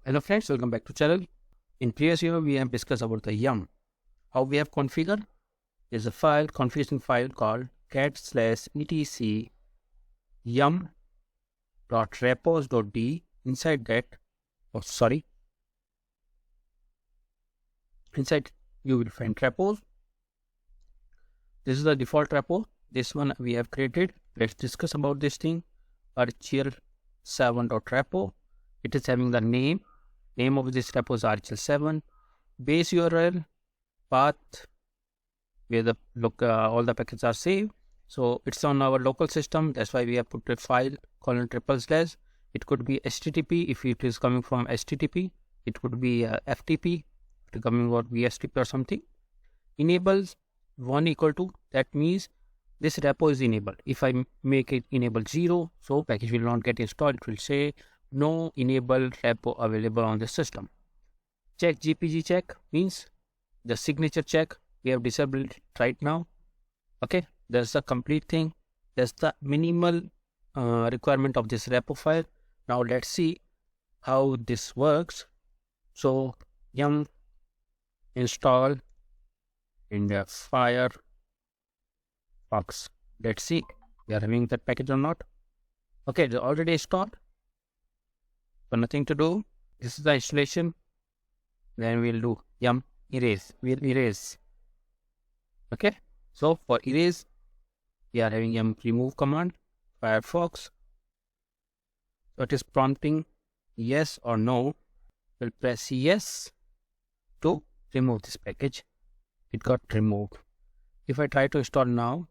Hello friends, welcome back to channel. In previous video, we have discussed about the yum. How we have configured is a file, configuration file called cat/etc yum.repos.d. Inside that, inside you will find repos. This is the default repo. This one we have created. Let's discuss about this thing. RHL7.repo. It is having the name of this repo is RHL7, base URL, path where the all the packets are saved. So it's on our local system. That's why we have put a file : // It could be HTTP if it is coming from HTTP. It could be FTP, if it coming or VSTP or something. Enables 1 equal to, that means this repo is enabled. If I make it enable 0, so package will not get installed. It will say no enable repo available on the system. Check GPG check means the signature check we have disabled it right now. Okay, that's the complete thing. That's the minimal requirement of this repo file. Now let's see how this works. So yum install in the Firefox. Let's see we are having that package or not. Okay, it's already installed. So nothing to do. This is the installation. Then we'll do yum erase. We'll erase. Okay. So for erase, we are having yum remove command, Firefox. So it is prompting yes or no. We'll press yes to remove this package. It got removed. If I try to install now,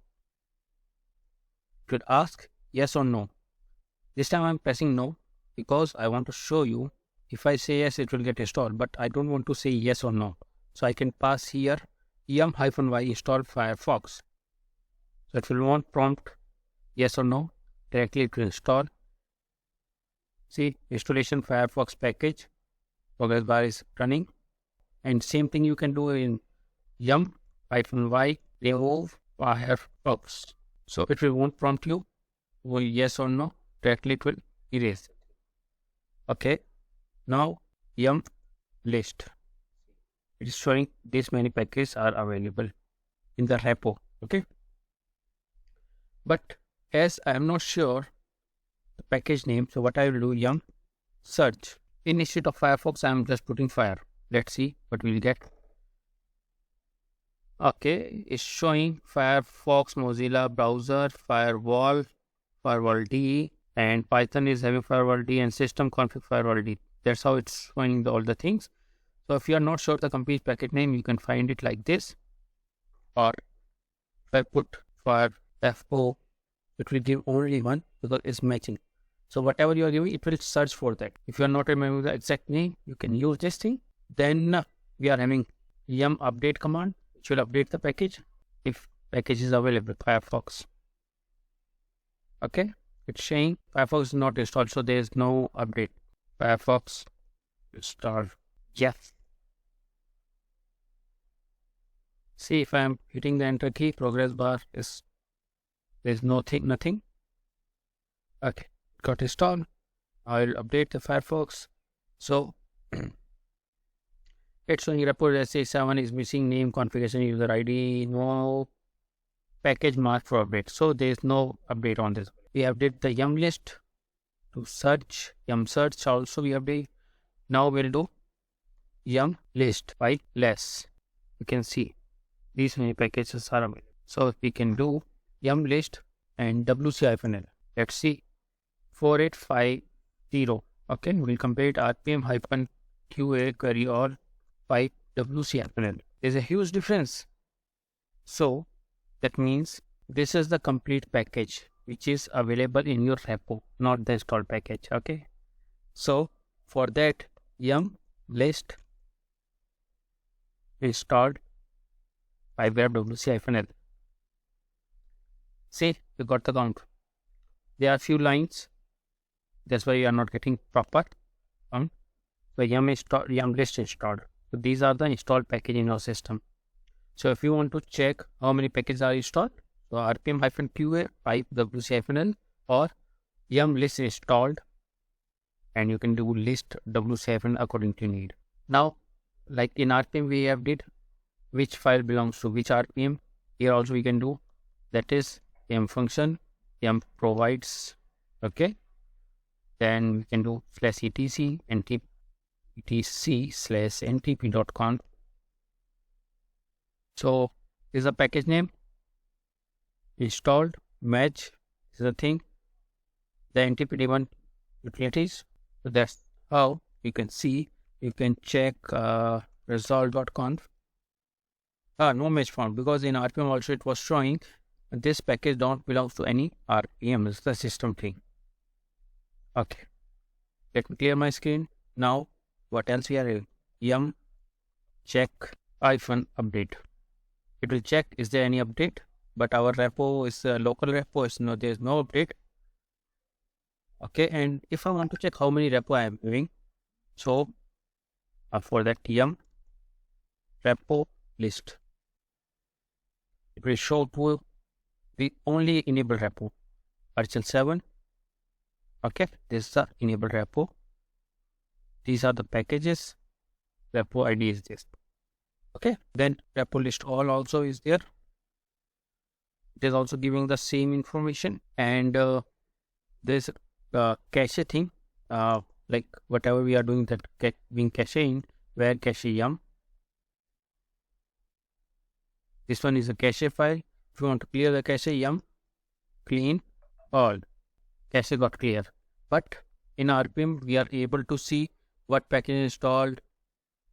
it will ask yes or no. This time I'm pressing no, because I want to show you if I say yes, it will get installed, but I don't want to say yes or no. So I can pass here yum-y install Firefox. So it will not prompt yes or no, directly it will install. See, installation Firefox package, progress bar is running. And same thing you can do in yum-y remove Firefox. So it will won't prompt you yes or no, directly it will erase. Okay, now yum list. It is showing this many packages are available in the repo. Okay, but as I am not sure the package name, so what I will do, yum search. Instead of Firefox, I am just putting fire. Let's see what we'll get. Okay, it's showing Firefox, Mozilla browser, firewall D, and Python is having firewall D, and system config firewall D. That's how it's showing all the things. So if you are not sure the complete packet name, you can find it like this. Or if I put FO, it will give only one because it's matching. So whatever you are giving, it will search for that. If you are not remembering the exact name, you can use this thing. Then we are having yum update command, which will update the package if package is available, Firefox. Okay, it's saying Firefox is not installed, so there is no update. Firefox install. Yes. See, if I am hitting the enter key, progress bar is there's nothing. Okay, got installed. I will update the Firefox. So it's showing report SA7 is missing name, configuration, user ID, no package mark for update. So there is no update on this. We update the yum list to search, yum search also we update. Now we'll do yum list by less. You can see these many packages are available. So we can do yum list and wc-l. Let's see 4850. Okay, we'll compare it rpm-qa query all 5 wc-l. There's a huge difference. So that means this is the complete package which is available in your repo, not the installed package. Okay, so for that yum list installed by grab wc-l. See, you got the count. There are few lines, that's why you are not getting proper count. So yum list installed. So these are the installed package in your system. So if you want to check how many packages are installed, so rpm-qa 5 wc-l or yum list installed and you can do list W7 according to need. Now, like in RPM, we have did which file belongs to which RPM. Here also we can do, that is yum function, yum provides, okay. Then we can do /etc etc/ntp.conf. So this is a package name, installed, match is the thing, the ntp-d1 utilities. So that's how you can see. You can check result.conf. No match found, because in RPM also it was showing this package don't belongs to any RPM. It's the system thing. Okay, let me clear my screen. Now what else we are having? Yum check -update. It will check is there any update, but our repo is a local repo, is no, there is no update. Okay, and if I want to check how many repo I am having, so for that yum repo list, it will show to the only enable repo RHL7. Okay, this is the enable repo. These are the packages. Repo ID is this. Okay, then repo list all also is there. It is also giving the same information, and there's cache thing, like whatever we are doing that being caching, where cache yum. This one is a cache file. If you want to clear the cache, yum clean all. Cache got clear. But in RPM, we are able to see what package is installed,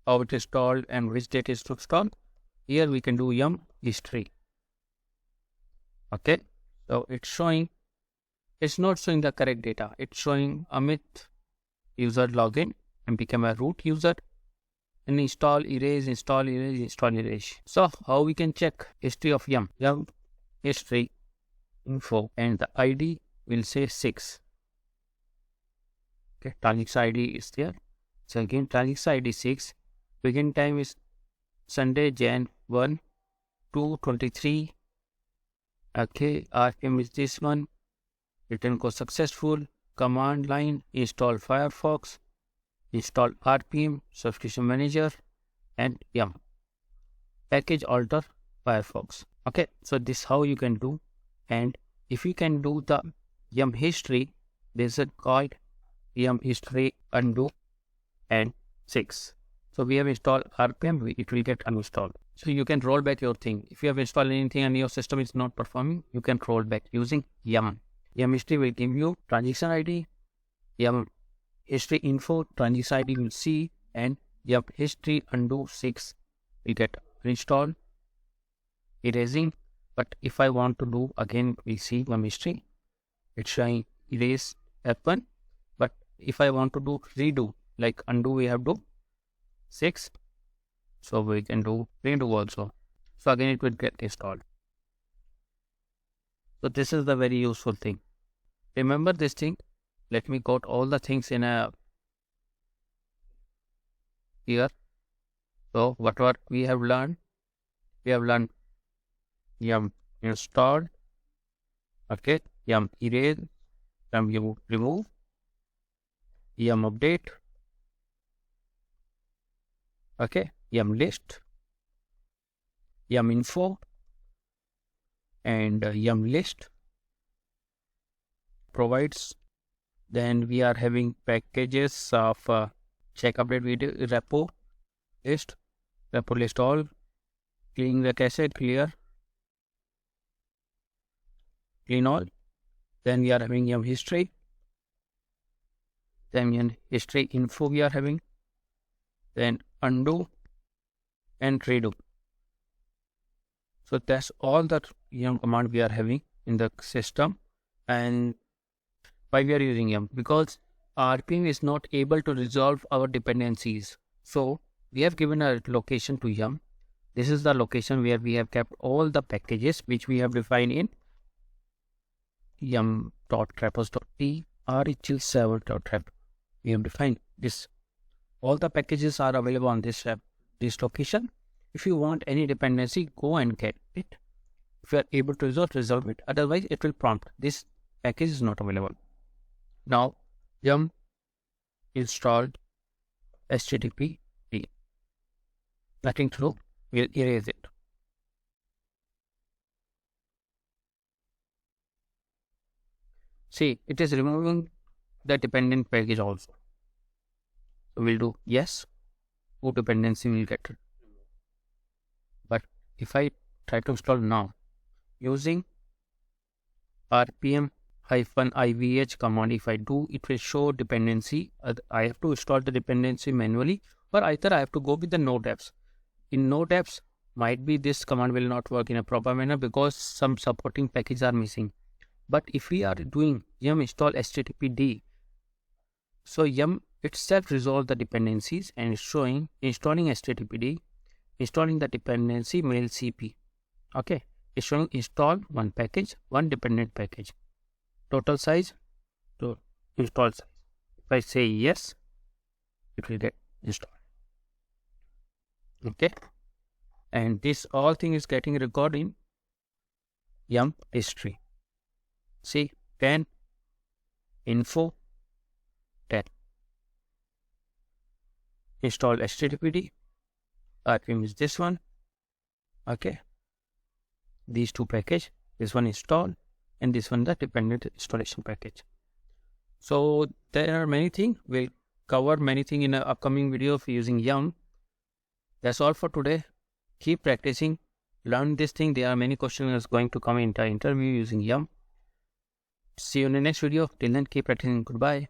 how it is installed, and which date is installed. Here we can do yum history. Okay, so it's showing, it's not showing the correct data. It's showing Amit user login and become a root user, and install, erase, install, erase, install, erase. So how we can check history of yum history info, and the ID will say 6. Okay, transaction ID is there. So again, transaction ID 6. Begin time is Sunday, Jan 1, 2/23. Okay, RPM is this one. Return code successful. Command line, install Firefox, install RPM, subscription manager, and yum package alter Firefox. Okay, so this how you can do. And if you can do the yum history, there's a called yum history undo and 6. So we have installed RPM, it will get uninstalled. So you can roll back your thing. If you have installed anything and your system is not performing, you can roll back using yum. Yum history will give you transaction ID, yum history info, transaction ID will see, and yum history undo 6 will get installed, erasing. But if I want to do again, we see yum history, it's showing erase F1. But if I want to do redo, like undo, we have to 6. So we can do redo also. So again it will get installed. So this is the very useful thing. Remember this thing. Let me got all the things in a here. So whatever we have learned yum installed, okay, yum erase, yum remove, yum update, okay, yum list, yum info, and yum list provides. Then we are having packages of check update video repo list all, clean the cache, clean all. Then we are having yum history, then yum history info we are having, then undo and redo. So that's all that yum command we are having in the system. And why we are using yum? Because RPM is not able to resolve our dependencies. So we have given a location to yum. This is the location where we have kept all the packages which we have defined in yum.repos.t rhl7.rep. We have defined this. All the packages are available on this location. If you want any dependency, go and get it. If you are able to resolve it. Otherwise, it will prompt this package is not available. Now, yum installed HTTP D. Nothing to do. We'll erase it. See, it is removing the dependent package also. So we'll do yes. Who dependency will get it. But if I try to install now using rpm-ivh command, if I do, it will show dependency. I have to install the dependency manually, or either I have to go with the node apps. In node apps, might be this command will not work in a proper manner because some supporting packages are missing. But if we are doing yum install httpd, so yum itself resolve the dependencies and showing installing httpd, installing the dependency mail cp. Okay, it's showing install one package, one dependent package, total size to install size. If I say yes, it will get installed. Okay, and this all thing is getting recorded in yum history. See, 10 info 10 install httpd, rpm is this one. Okay, these two package, this one install and this one the dependent installation package. So there are many things. We'll cover many things in an upcoming video of using yum. That's all for today. Keep practicing, learn this thing. There are many questions going to come in the interview using yum. See you in the next video. Till then, keep practicing. Goodbye.